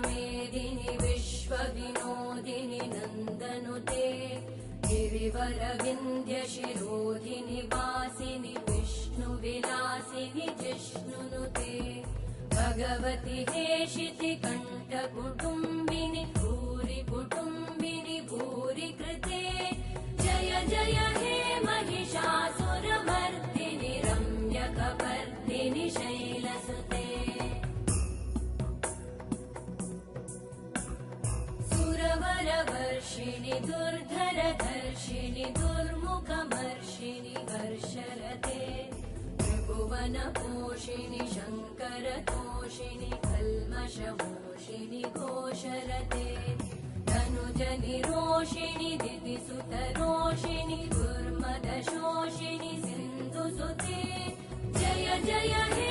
मेदिनि विश्वविनोदिनि नन्दनुते गिरिवरविन्ध्यशिरोधिनि वासिनि विष्णुविलासिनि जिष्णुनुते भगवति हेशिति कण्ठकुटुम्बिनि भूरि कुटुम्बिनि भूरि कृते जय जय हे महिषासुरमर्दिनि रम्यकपर्दिनि शैलसुते सुरवरवर्षिणि दुर्धरधर्षिणि दुर्मुखमर्षिणि हर्षरते त्रिभुवनपोषिणि शङ्करतोषिणि कल्मषमोषिणि घोषरते धनुजनिरोषिणि दितिसुतरोषिणि दुर्मदशोषिणि सिन्धुसुते जय जय हे